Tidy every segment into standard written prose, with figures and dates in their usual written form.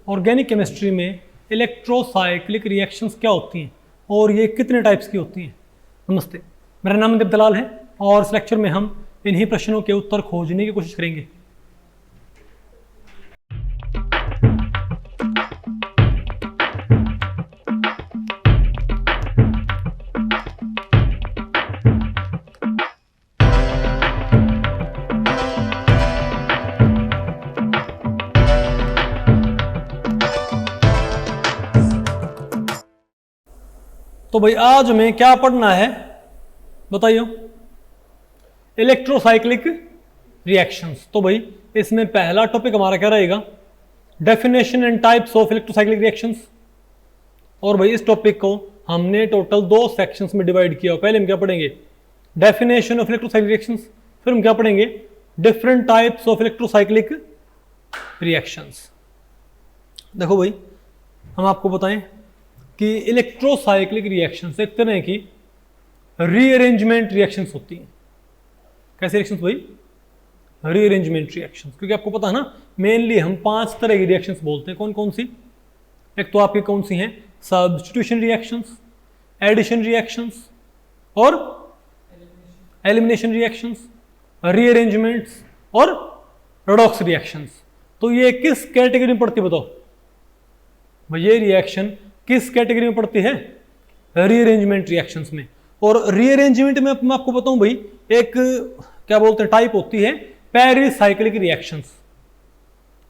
Organic chemistry में electrocyclic reactions क्या होती हैं और ये कितने टाइप्स की होती हैं। नमस्ते, मेरा नाम मनदीप दलाल है और इस लेक्चर में हम इन्हीं प्रश्नों के उत्तर खोजने की कोशिश करेंगे। तो भाई आज हमें क्या पढ़ना है बताइए। Electrocyclic reactions. तो भाई इसमें पहला टॉपिक हमारा क्या रहेगा, definition and types of electrocyclic reactions. और भाई इस टॉपिक को हमने टोटल 2 सेक्शंस में डिवाइड किया। पहले हम क्या पढ़ेंगे, डेफिनेशन ऑफ इलेक्ट्रोसाइक्लिक रिएक्शंस, फिर हम क्या पढ़ेंगे, different types of electrocyclic reactions. देखो भाई हम आपको बताएं कि इलेक्ट्रोसाइक्लिक रिएक्शंस एक तरह की रीअरेंजमेंट रिएक्शंस होती हैं। कैसे रिएक्शंस भाई, रीअरेंजमेंट रिएक्शंस। क्योंकि आपको पता है ना, मेनली हम 5 तरह की रिएक्शंस बोलते हैं। कौन कौन सी? एक तो आपकी कौन सी हैं, सब्स्टिट्यूशन रिएक्शंस, एडिशन रिएक्शंस और एलिमिनेशन रिएक्शंस, रीअरेंजमेंट्स और रेडॉक्स रिएक्शंस। तो ये किस कैटेगरी में पड़ती है बताओ भाई, ये रिएक्शन किस कैटेगरी में पड़ती है, रीअरेंजमेंट रिएक्शंस में। और रीअरेंजमेंट में मैं आपको बताऊं भाई, एक क्या बोलते हैं टाइप होती है पेरिसाइक्लिक रिएक्शंस।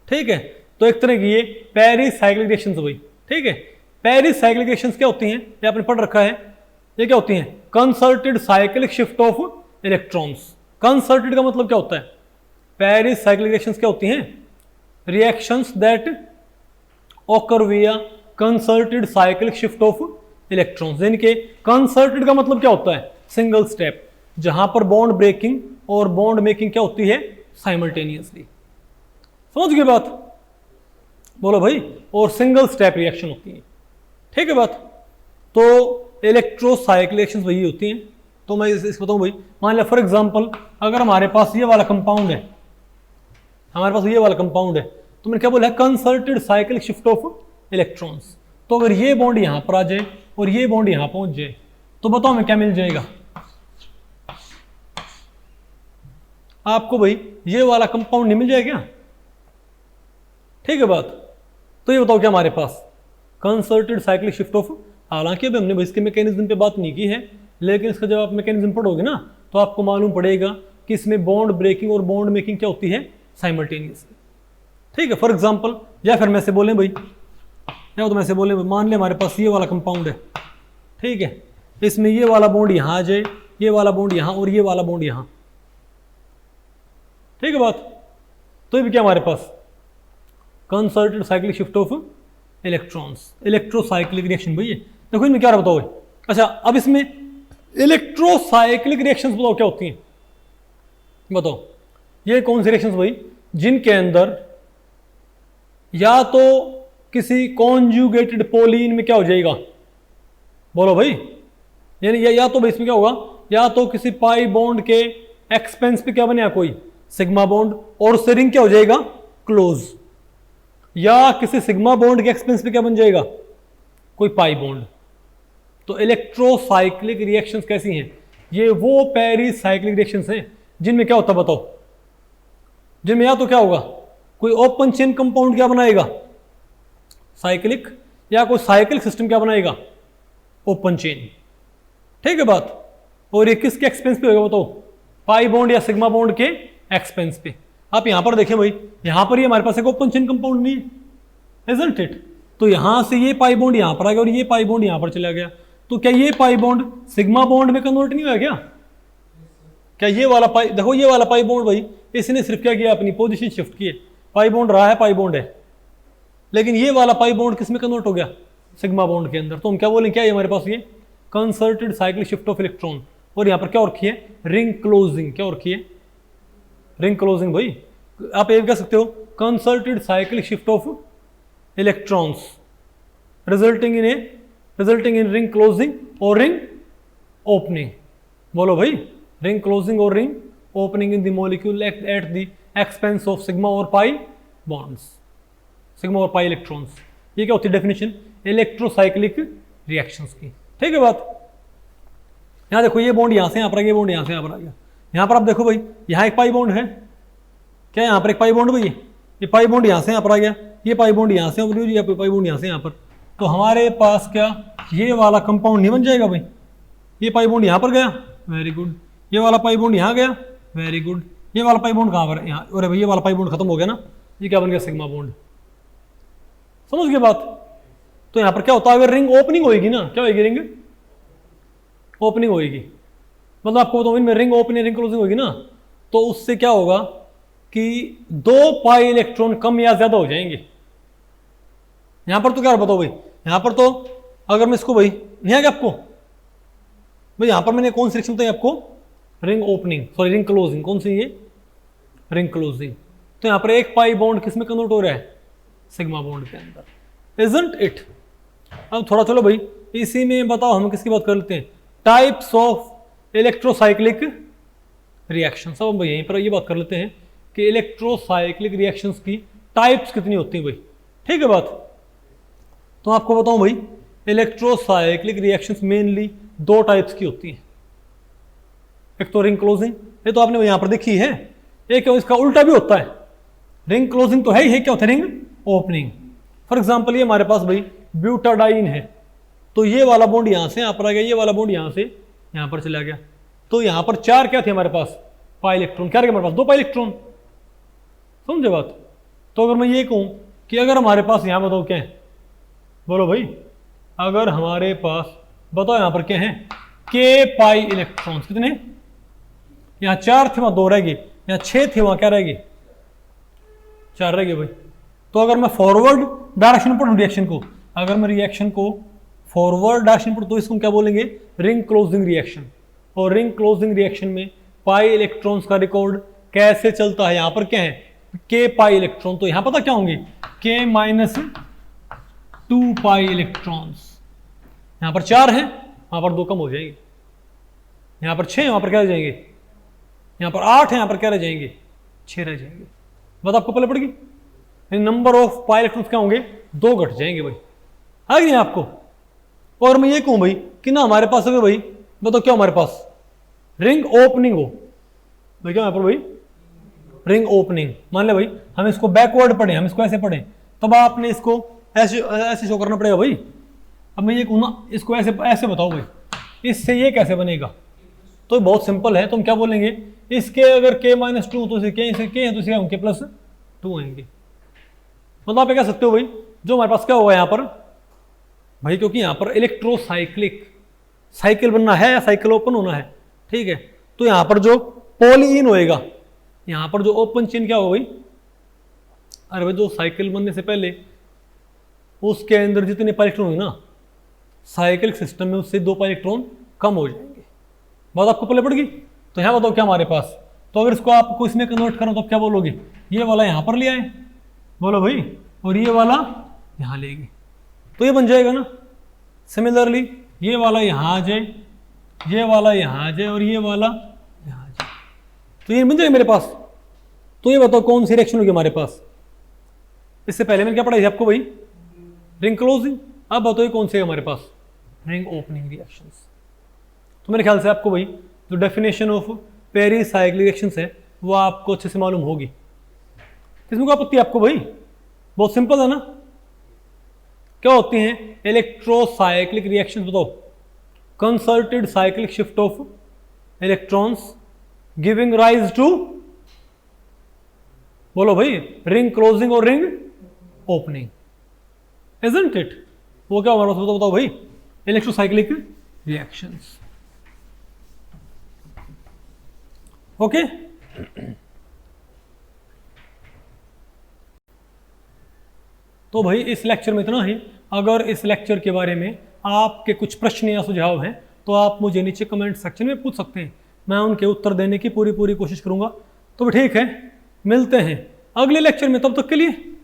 ठीक है, तो एक तरह की ये पेरिसाइक्लिक रिएक्शंस भाई। ठीक है, पेरिसाइक्लिक रिएक्शंस क्या होती हैं, ये आपने पढ़ रखा है। ये क्या होती हैं, concerted cyclic shift of electrons. Concerted का मतलब क्या होता है, पेरिसाइक्लिक रिएक्शंस क्या होती हैं, रिएक्शंस दैट ऑकर विया concerted cyclic shift of electrons. यानी कि कंसर्टेड का मतलब क्या होता है, सिंगल स्टेप, जहां पर बॉन्ड ब्रेकिंग और बॉन्ड मेकिंग क्या होती है, साइमल्टेनियसली। समझ गए बात, बोलो भाई। और सिंगल स्टेप रिएक्शन होती है। ठीक है बात। तो इलेक्ट्रोसाइक्लिक रिएक्शंस वही होती हैं। तो मैं इस बताऊं भाई, मान लिया फॉर एग्जांपल अगर हमारे पास ये वाला कंपाउंड है, हमारे पास ये वाला कंपाउंड है, तो मैंने क्या बोला है, concerted cyclic shift of electrons. तो अगर ये बॉन्ड यहां पर आ जाए और ये बॉन्ड यहां पहुंच जाए, तो बताओ हमें क्या मिल जाएगा आपको भाई, ये वाला कंपाउंड नहीं मिल जाएगा क्या? ठीक है बात। तो ये बताओ क्या हमारे पास कंसर्टेड साइक्लिक शिफ्ट ऑफ, हालांकि अभी हमने भाई इसके मैकेनिज्म पे बात नहीं की है, लेकिन इसका जब आप मैकेनिज्म पढ़ोगे ना तो आपको मालूम पड़ेगा कि इसमें बॉन्ड ब्रेकिंग और बॉन्ड मेकिंग क्या होती है, साइमल्टेनियसली। ठीक है, फॉर एग्जांपल या फिर मैं से बोले भाई, या तो मैं से बोले मान ले हमारे पास ये वाला कंपाउंड है। ठीक है, इसमें ये वाला बॉन्ड यहां आ जाए, ये वाला बॉन्ड यहां और ये वाला बॉन्ड यहां। ठीक है बात। तो ये भी क्या हमारे पास concerted cyclic shift of electrons, electrocyclic reaction भाई। देखो इनमें क्या बताओ भाई। अच्छा, अब इसमें इलेक्ट्रोसाइक्लिक रिएक्शंस बताओ क्या होती हैं, बताओ ये कौन सी रिएक्शंस भाई, जिनके अंदर या तो किसी कॉन्जुगेटेड पोलीन में क्या हो जाएगा, बोलो भाई, यानी या तो भाई इसमें क्या होगा, या तो किसी पाई बॉन्ड के एक्सपेंस पे क्या बनेगा कोई सिग्मा बॉन्ड और उससे रिंग क्या हो जाएगा क्लोज, या किसी सिग्मा बॉन्ड के एक्सपेंस पे क्या बन जाएगा कोई पाई बॉन्ड। तो इलेक्ट्रोसाइक्लिक रिएक्शंस कैसी हैं, ये वो पेरिसाइक्लिक रिएक्शंस हैं जिनमें क्या होता है बताओ, जिनमें या तो क्या होगा कोई ओपन चेन कंपाउंड क्या बनाएगा साइक्लिक, या कोई साइक्लिक सिस्टम क्या बनाएगा ओपन चेन। ठीक है बात। और ये किसके एक्सपेंस पे होगा बताओ, पाई बॉन्ड या सिग्मा बॉन्ड के एक्सपेंस पे। आप यहां पर देखें भाई, यहां पर ये हमारे पास एक ओपन चेन कंपाउंड नहीं है, इजंट इट। तो यहां से ये पाई बॉन्ड यहां पर आ गया और ये पाई बॉन्ड यहां पर चला गया, तो क्या ये पाई बॉन्ड सिग्मा बॉन्ड में कन्वर्ट नहीं हुआ क्या ये वाला पाई, देखो ये वाला पाई बॉन्ड भाई इसने सिर्फ क्या किया, अपनी पोजीशन शिफ्ट की है। पाई बॉन्ड रहा है, पाई बॉन्ड है, लेकिन ये वाला पाई बॉन्ड किस में कन्वर्ट हो गया, सिग्मा बॉन्ड के अंदर। तो हम क्या बोलेंगे, क्या है हमारे पास ये concerted cyclic shift of electron. और यहां पर क्या रखी है, रिंग क्लोजिंग। क्या रखी है, रिंग क्लोजिंग भाई। आप ये कह सकते हो concerted cyclic shift of electrons resulting in ring closing और रिंग ओपनिंग। बोलो भाई, रिंग क्लोजिंग और ring opening in the molecule at the expense of sigma और पाई बॉन्ड्स। सिग्मा और पाई इलेक्ट्रॉन्स। ये क्या होती है डेफिनेशन इलेक्ट्रोसाइक्लिक रिएक्शंस की। ठीक है बात। यहाँ देखो ये बॉन्ड यहाँ से यहाँ पर आ गया, बॉन्ड यहाँ से यहाँ पर आ गया। यहाँ पर आप देखो भाई यहाँ एक पाई बॉन्ड है, क्या यहाँ पर एक पाई बॉन्ड भाई, ये पाई बॉन्ड यहाँ से यहाँ पर आ गया, ये पाई बॉन्ड यहाँ से ये पाई बॉन्ड यहाँ से यहाँ पर। तो हमारे पास क्या ये वाला कंपाउंड नहीं बन जाएगा भाई, ये पाई बॉन्ड यहाँ पर गया, वेरी गुड, ये वाला पाई बॉन्ड यहाँ गया, वेरी गुड, ये वाला पाई बॉन्ड कहाँ पर है, यहाँ, अरे भाई ये वाला पाई बॉन्ड खत्म हो गया ना, ये क्या बन गया सिग्मा बॉन्ड। समझ गए बात। तो यहाँ पर क्या होता है, अगर रिंग ओपनिंग होगी ना, क्या होगी, रिंग ओपनिंग होगी, मतलब आपको बताऊं इनमें रिंग ओपनिंग रिंग क्लोजिंग होगी ना, तो उससे क्या होगा कि 2 पाई इलेक्ट्रॉन कम या ज्यादा हो जाएंगे। यहां पर तो क्या बताओ भाई, यहां पर तो अगर मैं इसको भाई नहीं आ गया आपको भाई, यहां पर मैंने कौन सी रिएक्शन बताई आपको, ring opening, sorry ring closing, कौन सी ये रिंग क्लोजिंग। तो यहां पर एक पाई बॉन्ड किस में कन्वर्ट हो रहा है, सिग्मा बॉन्ड के अंदर, इजंट इट। अब थोड़ा चलो भाई इसी में बताओ हम किसकी बात कर लेते हैं, टाइप्स ऑफ इलेक्ट्रोसाइक्लिक रिएक्शन। सब हम भाई यहीं पर ये बात कर लेते हैं कि इलेक्ट्रोसाइक्लिक रिएक्शंस की टाइप्स कितनी होती हैं भाई। ठीक है बात। तो आपको बताऊं भाई इलेक्ट्रोसाइक्लिक रिएक्शंस मेनली 2 टाइप्स की होती हैं, एक तो रिंग क्लोजिंग, ये तो आपने यहां पर देखी है, एक इसका उल्टा भी होता है, रिंग क्लोजिंग तो है ही है, क्या होता है रिंग ओपनिंग। फॉर एग्जांपल ये हमारे पास भाई ब्यूटाडाइन है, तो ये वाला बॉन्ड यहां से यहां पर आ गया, ये वाला बॉन्ड यहां से यहां पर चला गया, तो यहां पर 4 क्या थे हमारे पास, पाई इलेक्ट्रॉन, क्या रहे हमारे पास 2 पाई इलेक्ट्रॉन। समझे बात। तो अगर मैं ये कहूं कि अगर हमारे पास यहां बताओ क्या है, बोलो भाई, अगर हमारे पास बताओ यहां पर क्या है, के पाई इलेक्ट्रॉन्स कितने, यहां 4 थे वहां 2 रह गए, यहां 6 थे वहां क्या रह गए, 4 रह गए भाई। तो अगर मैं फॉरवर्ड डायरेक्शन में पढ़ूं रिएक्शन को, अगर मैं रिएक्शन को फॉरवर्ड डायरेक्शन पर, तो इसको क्या बोलेंगे, रिंग क्लोजिंग रिएक्शन। और रिंग क्लोजिंग रिएक्शन में पाई इलेक्ट्रॉन्स का रिकॉर्ड कैसे चलता है, यहां पर क्या है, के पाई इलेक्ट्रॉन, तो यहां पता क्या होंगे, के -2 पाई इलेक्ट्रॉन्स। यहां पर 4 है, वहां पर 2 कम हो जाएंगे, यहां पर 6, वहां पर क्या रह जाएंगे, यहां पर 8 है, यहां पर क्या रह जाएंगे, 6 रह जाएंगे। बात आपको पहले पड़ेगी, नंबर ऑफ पाई इलेक्ट्रॉन्स क्या होंगे, 2 घट जाएंगे भाई, आ गई आपको। और मैं ये कहूं भाई कि ना हमारे पास अगर भाई बताओ क्या हमारे पास रिंग ओपनिंग हो भाई, क्या यहाँ पर भाई रिंग ओपनिंग, मान ले भाई हम इसको बैकवर्ड पढ़े, हम इसको ऐसे पढ़े, तब आपने इसको ऐसे ऐसे शो करना पड़ेगा भाई। अब मैं ये कहूँ ना इसको ऐसे ऐसे बताओ भाई, इससे ये कैसे बनेगा, तो बहुत सिंपल है, तुम क्या बोलेंगे, इसके अगर k -2 तो इसे k है तो इसे k +2 आएंगे। मतलब आप कह सकते हो भाई जो हमारे पास क्या होगा यहाँ पर भाई, क्योंकि यहाँ पर इलेक्ट्रोसाइक्लिक साइकिल बनना है या साइकिल ओपन होना है, ठीक है, तो यहाँ पर जो पॉलीइन होएगा, यहाँ पर जो ओपन चेन क्या होगा भाई, अरे भाई जो साइकिल बनने से पहले उसके अंदर जितने पाई इलेक्ट्रॉन हुए ना साइक्लिक सिस्टम में, उससे 2 पाई इलेक्ट्रॉन कम हो जाएंगे। बात आपको पहले पड़ गई। तो यहाँ बताओ क्या हमारे पास, तो अगर इसको आपको इसमें कन्वर्ट करो तो आप क्या बोलोगे, ये वाला यहाँ पर ले आए, बोलो भाई, और ये वाला यहाँ ले गए, तो ये बन जाएगा ना। सिमिलरली ये वाला यहाँ आ जाए, ये वाला यहाँ आ जाए, और ये वाला यहाँ आ जाए, तो ये बन जाएगा मेरे पास। तो ये बताओ कौन सी रिएक्शन होगी हमारे पास। इससे पहले मैंने क्या पढ़ाई थी आपको भाई, रिंग क्लोजिंग। अब बताओ कौन से है हमारे पास, रिंग ओपनिंग रिएक्शंस। तो मेरे ख्याल से आपको भाई जो डेफिनेशन ऑफ पेरिसाइक्लिक रिएक्शंस है वो आपको अच्छे से मालूम होगी। इसमें क्या आपत्ति है आपको भाई, बहुत सिंपल है ना। क्या होती हैं इलेक्ट्रोसाइक्लिक रिएक्शंस बताओ, concerted cyclic shift of electrons giving rise to, बोलो भाई, रिंग क्लोजिंग और रिंग ओपनिंग, इजंट इट। वो क्या हमारा बताओ भाई, इलेक्ट्रोसाइक्लिक रिएक्शंस। ओके तो भाई इस लेक्चर में इतना ही। अगर इस लेक्चर के बारे में आपके कुछ प्रश्न या सुझाव हैं तो आप मुझे नीचे कमेंट सेक्शन में पूछ सकते हैं, मैं उनके उत्तर देने की पूरी कोशिश करूंगा। तो ठीक है, मिलते हैं अगले लेक्चर में, तब तक के लिए